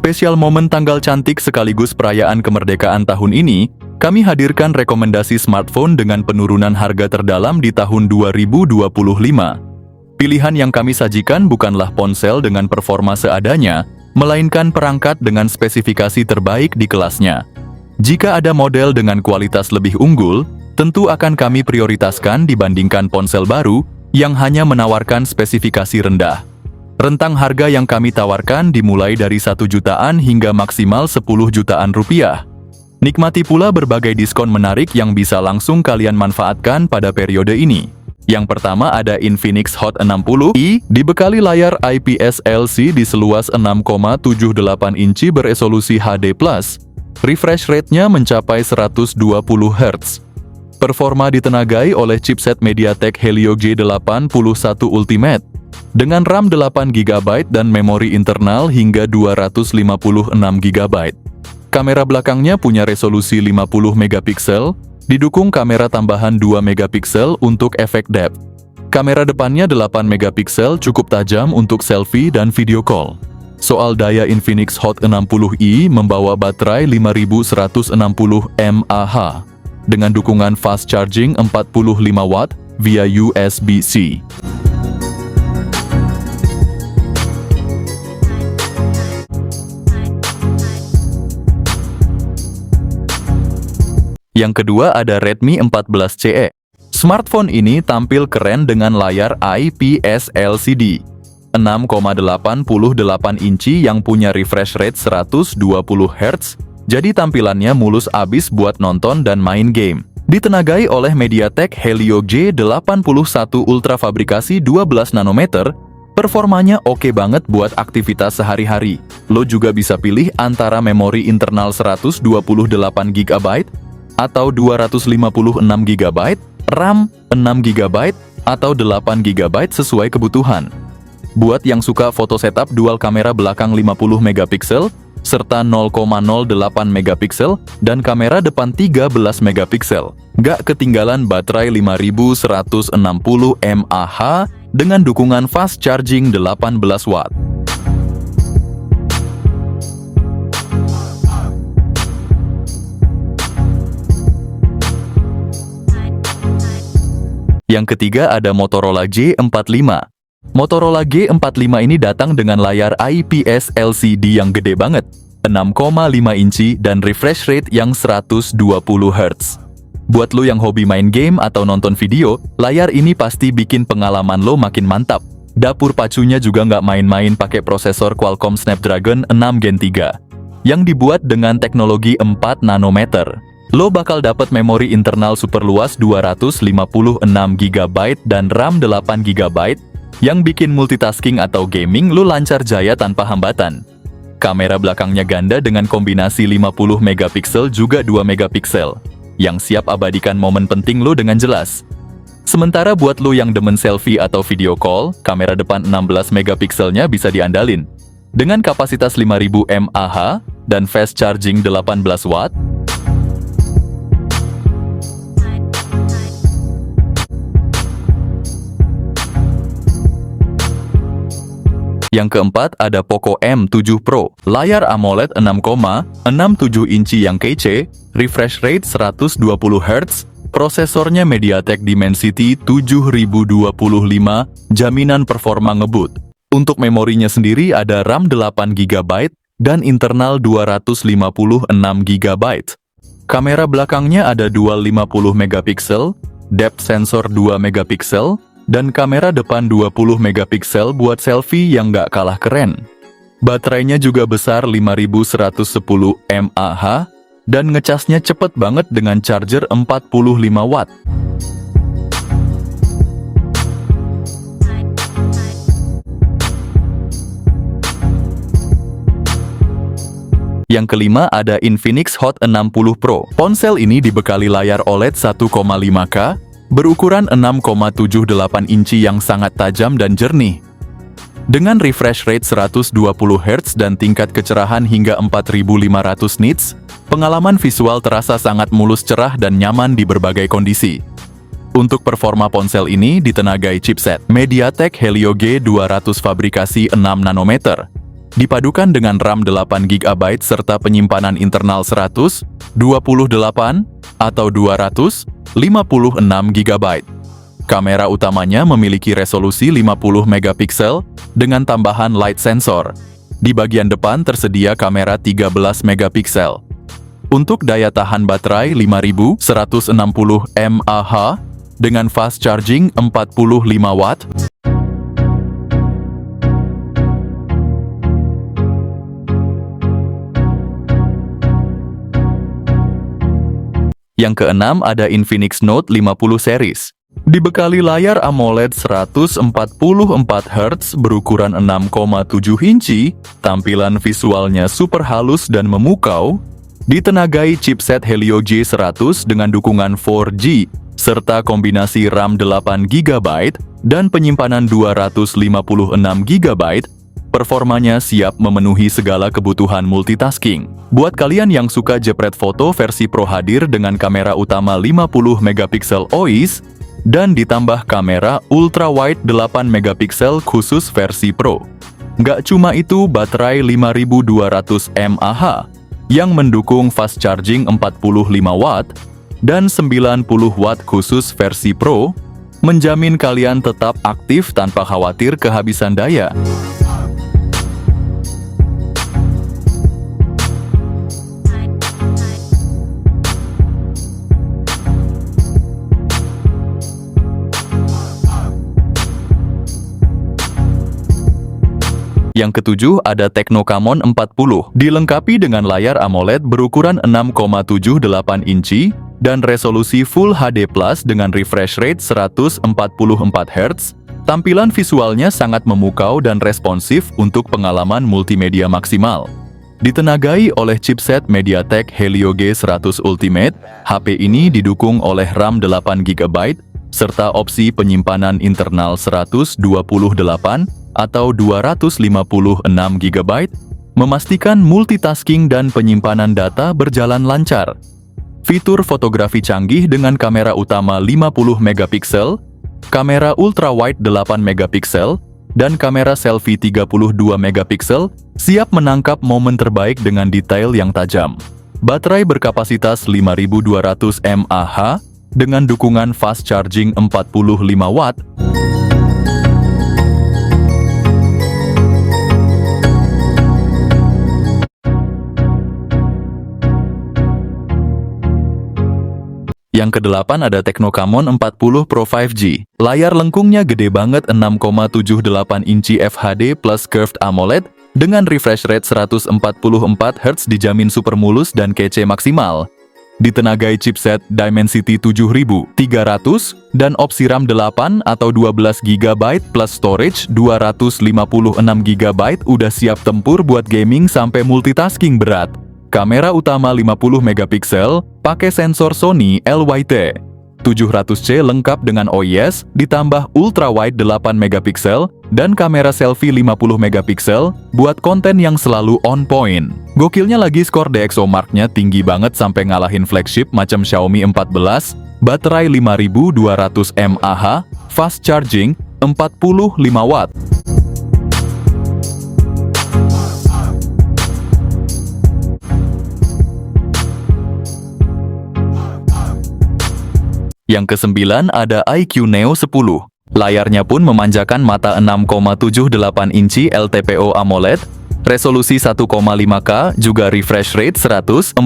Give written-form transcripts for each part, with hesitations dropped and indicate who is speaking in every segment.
Speaker 1: spesial momen tanggal cantik sekaligus perayaan kemerdekaan tahun ini, kami hadirkan rekomendasi smartphone dengan penurunan harga terdalam di tahun 2025. Pilihan yang kami sajikan bukanlah ponsel dengan performa seadanya, melainkan perangkat dengan spesifikasi terbaik di kelasnya. Jika ada model dengan kualitas lebih unggul, tentu akan kami prioritaskan dibandingkan ponsel baru yang hanya menawarkan spesifikasi rendah. Rentang harga yang kami tawarkan dimulai dari 1 jutaan hingga maksimal 10 jutaan rupiah. Nikmati pula berbagai diskon menarik yang bisa langsung kalian manfaatkan pada periode ini. Yang pertama ada Infinix Hot 60i, dibekali layar IPS LCD seluas 6,78 inci beresolusi HD+. Refresh rate-nya mencapai 120 Hz. Performa ditenagai oleh chipset MediaTek Helio G81 Ultimate, dengan RAM 8GB dan memori internal hingga 256GB. Kamera belakangnya punya resolusi 50 megapiksel, didukung kamera tambahan 2 megapiksel untuk efek depth. Kamera depannya 8 megapiksel cukup tajam untuk selfie dan video call. Soal daya, Infinix Hot 60i membawa baterai 5160 mAh dengan dukungan fast charging 45 watt via USB-C. Yang kedua ada Redmi 14 CE. Smartphone ini tampil keren dengan layar IPS LCD 6,88 inci yang punya refresh rate 120 Hz, jadi tampilannya mulus abis buat nonton dan main game. Ditenagai oleh MediaTek Helio G81 Ultra fabrikasi 12 nanometer, performanya oke banget buat aktivitas sehari-hari. Lo juga bisa pilih antara memori internal 128GB atau 256GB, RAM 6GB atau 8GB sesuai kebutuhan. Buat yang suka foto setup, dual kamera belakang 50 megapiksel serta 0,08 megapiksel dan kamera depan 13 megapiksel. Gak ketinggalan baterai 5160 mAh dengan dukungan fast charging 18 watt. Yang ketiga ada Motorola G45. Motorola G45 ini datang dengan layar IPS LCD yang gede banget, 6,5 inci dan refresh rate yang 120 Hz. Buat lo yang hobi main game atau nonton video, layar ini pasti bikin pengalaman lo makin mantap. Dapur pacunya juga nggak main-main, pakai prosesor Qualcomm Snapdragon 6 Gen 3 yang dibuat dengan teknologi 4 nanometer. Lo bakal dapat memori internal super luas 256GB dan RAM 8GB yang bikin multitasking atau gaming lo lancar jaya tanpa hambatan. Kamera belakangnya ganda dengan kombinasi 50 megapiksel juga 2 megapiksel yang siap abadikan momen penting lo dengan jelas. Sementara buat lo yang demen selfie atau video call, kamera depan 16 megapikselnya bisa diandalin. Dengan kapasitas 5000 mAh dan fast charging 18 watt, Yang keempat ada Poco M7 Pro. Layar AMOLED 6,67 inci yang kece, refresh rate 120 Hz, prosesornya MediaTek Dimensity 7025, jaminan performa ngebut. Untuk memorinya sendiri ada RAM 8GB dan internal 256GB. Kamera belakangnya ada dual 50 megapiksel, depth sensor 2 megapiksel, dan kamera depan 20 megapiksel buat selfie yang gak kalah keren. Baterainya juga besar 5110 mAh dan ngecasnya cepet banget dengan charger 45 watt. Yang kelima ada Infinix Hot 60 Pro. Ponsel ini dibekali layar OLED 1,5K berukuran 6,78 inci yang sangat tajam dan jernih. Dengan refresh rate 120 Hz dan tingkat kecerahan hingga 4500 nits, pengalaman visual terasa sangat mulus, cerah, dan nyaman di berbagai kondisi. Untuk performa ponsel ini ditenagai chipset MediaTek Helio G200 fabrikasi 6 nanometer. dipadukan dengan RAM 8 GB serta penyimpanan internal 128 atau 256 GB. Kamera utamanya memiliki resolusi 50 megapiksel dengan tambahan light sensor. Di bagian depan tersedia kamera 13 megapiksel. Untuk daya tahan baterai 5160 mAh dengan fast charging 45 watt. Yang keenam ada Infinix Note 50 series. Dibekali layar AMOLED 144 Hz berukuran 6,7 inci, tampilan visualnya super halus dan memukau, ditenagai chipset Helio G100 dengan dukungan 4G, serta kombinasi RAM 8 GB dan penyimpanan 256 GB, performanya siap memenuhi segala kebutuhan multitasking. Buat kalian yang suka jepret foto, versi Pro hadir dengan kamera utama 50 megapiksel OIS dan ditambah kamera ultra wide 8 megapiksel khusus versi Pro. Nggak cuma itu, baterai 5200 mAh yang mendukung fast charging 45 watt dan 90 watt khusus versi Pro menjamin kalian tetap aktif tanpa khawatir kehabisan daya. Yang ketujuh ada Tecno Camon 40, dilengkapi dengan layar AMOLED berukuran 6,78 inci dan resolusi Full HD Plus dengan refresh rate 144 Hz. Tampilan visualnya sangat memukau dan responsif untuk pengalaman multimedia maksimal. Ditenagai oleh chipset MediaTek Helio G100 Ultimate, HP ini didukung oleh RAM 8 GB serta opsi penyimpanan internal 128 atau 256 GB, memastikan multitasking dan penyimpanan data berjalan lancar. Fitur fotografi canggih dengan kamera utama 50 megapiksel, kamera ultrawide 8 megapiksel, dan kamera selfie 32 megapiksel siap menangkap momen terbaik dengan detail yang tajam. Baterai berkapasitas 5200 mAh dengan dukungan fast charging 45 watt. Yang kedelapan ada Tecno Camon 40 Pro 5G. Layar lengkungnya gede banget, 6,78 inci FHD plus Curved AMOLED dengan refresh rate 144 Hz, dijamin super mulus dan kece maksimal. Ditenagai chipset Dimensity 7300 dan opsi RAM 8 atau 12 GB plus storage 256 GB, udah siap tempur buat gaming sampai multitasking berat. Kamera utama 50 megapiksel, pakai sensor Sony LYT 700C lengkap dengan OIS, ditambah ultra wide 8 megapiksel dan kamera selfie 50 megapiksel buat konten yang selalu on point. Gokilnya lagi, skor DxOMark-nya tinggi banget sampai ngalahin flagship macam Xiaomi 14, baterai 5200 mAh, fast charging 45 watt. Yang kesembilan ada iQOO Neo 10. Layarnya pun memanjakan mata, 6,78 inci LTPO AMOLED, resolusi 1,5K, juga refresh rate 144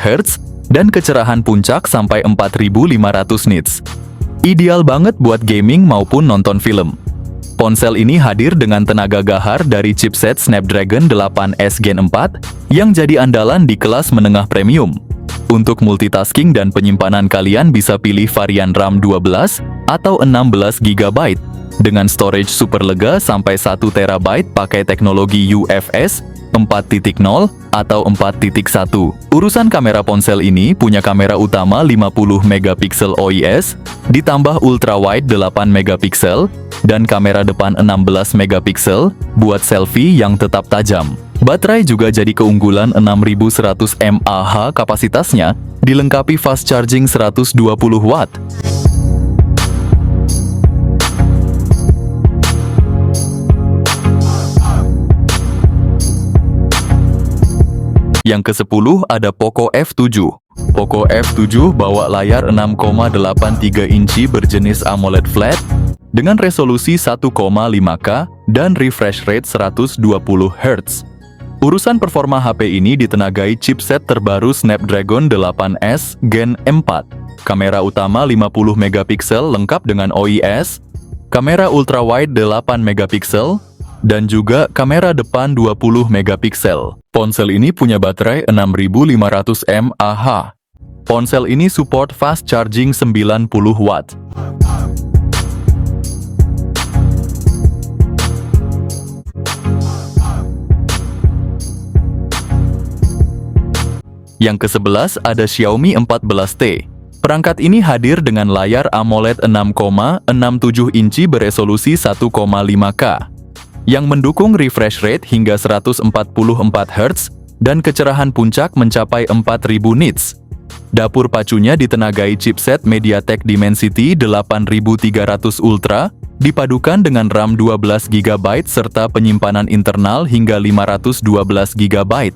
Speaker 1: Hz, dan kecerahan puncak sampai 4500 nits. Ideal banget buat gaming maupun nonton film. Ponsel ini hadir dengan tenaga gahar dari chipset Snapdragon 8S Gen 4 yang jadi andalan di kelas menengah premium. Untuk multitasking dan penyimpanan kalian bisa pilih varian RAM 12 atau 16 GB dengan storage super lega sampai 1 TB pakai teknologi UFS 4.0 atau 4.1. Urusan kamera, ponsel ini punya kamera utama 50 megapiksel OIS, ditambah ultra wide 8 megapiksel dan kamera depan 16 megapiksel buat selfie yang tetap tajam. Baterai juga jadi keunggulan, 6100 mAh kapasitasnya, dilengkapi fast charging 120 watt. Yang ke-10 ada Poco F7. Poco F7 bawa layar 6,83 inci berjenis AMOLED flat dengan resolusi 1,5K dan refresh rate 120 Hz. Urusan performa HP ini ditenagai chipset terbaru Snapdragon 8S Gen 4. Kamera utama 50 megapiksel lengkap dengan OIS, kamera ultrawide 8 megapiksel, dan juga kamera depan 20 megapiksel. Ponsel ini punya baterai 6500 mAh. Ponsel ini support fast charging 90 watt. Yang ke-11 ada Xiaomi 14T. Perangkat ini hadir dengan layar AMOLED 6,67 inci beresolusi 1,5K yang mendukung refresh rate hingga 144 Hz dan kecerahan puncak mencapai 4000 nits. Dapur pacunya ditenagai chipset MediaTek Dimensity 8300 Ultra dipadukan dengan RAM 12 GB serta penyimpanan internal hingga 512 GB.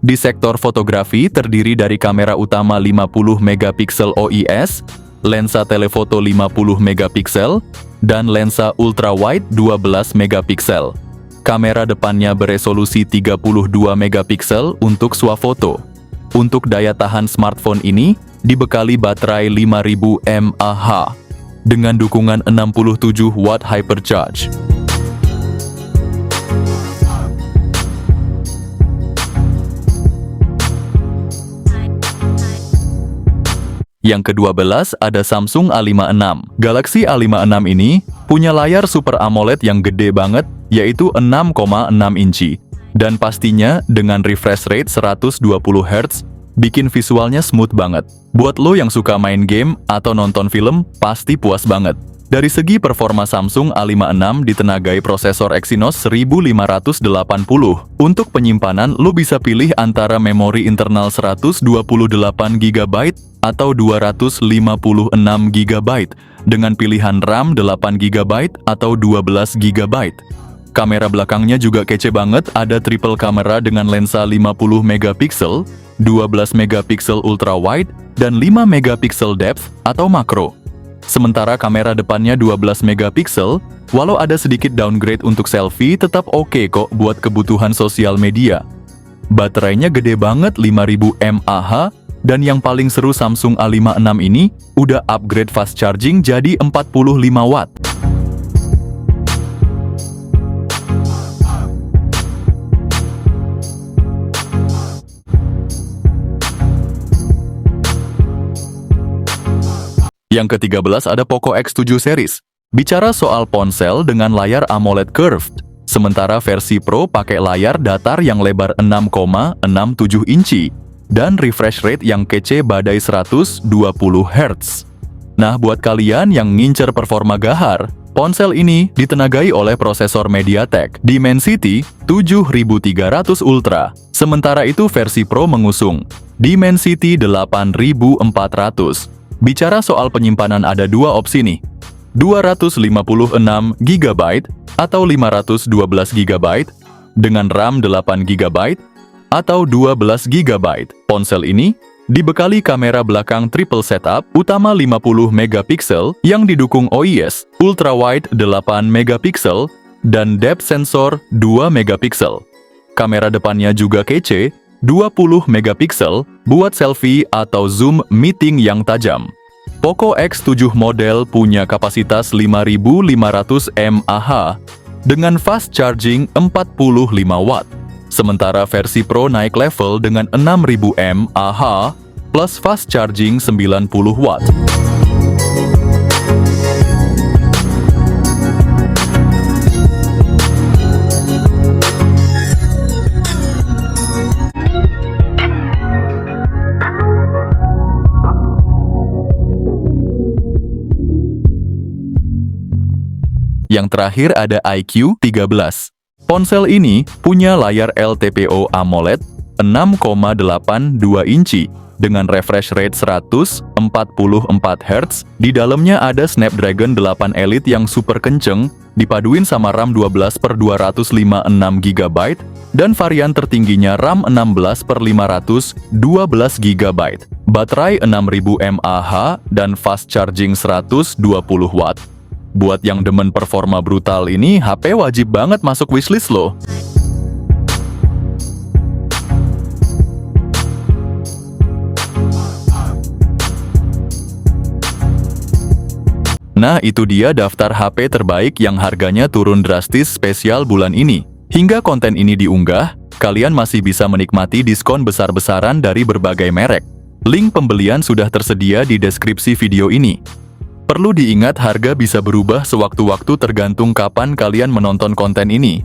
Speaker 1: Di sektor fotografi terdiri dari kamera utama 50 megapiksel OIS, lensa telefoto 50 megapiksel, dan lensa ultrawide 12 megapiksel. Kamera depannya beresolusi 32 megapiksel untuk swafoto. Untuk daya tahan smartphone ini dibekali baterai 5000 mAh dengan dukungan 67 watt hypercharge. Yang ke-12 ada Samsung A56. Galaxy A56 ini punya layar Super AMOLED yang gede banget, yaitu 6,6 inci. Dan pastinya dengan refresh rate 120 Hz, bikin visualnya smooth banget. Buat lo yang suka main game atau nonton film, pasti puas banget. Dari segi performa Samsung A56 ditenagai prosesor Exynos 1580. Untuk penyimpanan, lo bisa pilih antara memori internal 128 GB atau 256 GB dengan pilihan RAM 8 GB atau 12 GB. Kamera belakangnya juga kece banget, ada triple kamera dengan lensa 50 megapiksel, 12 megapiksel ultrawide, dan 5 megapiksel depth atau makro. Sementara kamera depannya 12 megapiksel, walau ada sedikit downgrade untuk selfie, tetap oke kok buat kebutuhan sosial media. Baterainya gede banget 5000 mAh, dan yang paling seru Samsung A56 ini udah upgrade fast charging jadi 45 watt. Yang ke-13 ada Poco X7 series. Bicara soal ponsel dengan layar AMOLED curved, sementara versi Pro pakai layar datar yang lebar 6,67 inci dan refresh rate yang kece badai 120 Hz. Nah, buat kalian yang ngincer performa gahar, ponsel ini ditenagai oleh prosesor MediaTek Dimensity 7300 Ultra. Sementara itu versi Pro mengusung Dimensity 8400. Bicara soal penyimpanan ada dua opsi nih, 256 GB atau 512 GB dengan RAM 8 GB atau 12 GB. Ponsel ini dibekali kamera belakang triple setup utama 50 megapiksel yang didukung OIS, ultrawide 8 megapiksel, dan depth sensor 2 megapiksel. Kamera depannya juga kece, 20 megapiksel buat selfie atau zoom meeting yang tajam. Poco X7 model punya kapasitas 5500 mAh dengan fast charging 45 watt. Sementara versi Pro naik level dengan 6000 mAh plus fast charging 90 watt. Yang terakhir ada iQOO 13. Ponsel ini punya layar LTPO AMOLED 6,82 inci dengan refresh rate 144 Hz. Di dalamnya ada Snapdragon 8 Elite yang super kenceng, dipaduin sama RAM 12/256 GB, dan varian tertingginya RAM 16/512 GB, baterai 6000 mAh, dan fast charging 120 Watt. Buat yang demen performa brutal ini, HP wajib banget masuk wishlist loh. Nah, itu dia daftar HP terbaik yang harganya turun drastis spesial bulan ini. Hingga konten ini diunggah, kalian masih bisa menikmati diskon besar-besaran dari berbagai merek. Link pembelian sudah tersedia di deskripsi video ini. Perlu diingat, harga bisa berubah sewaktu-waktu tergantung kapan kalian menonton konten ini.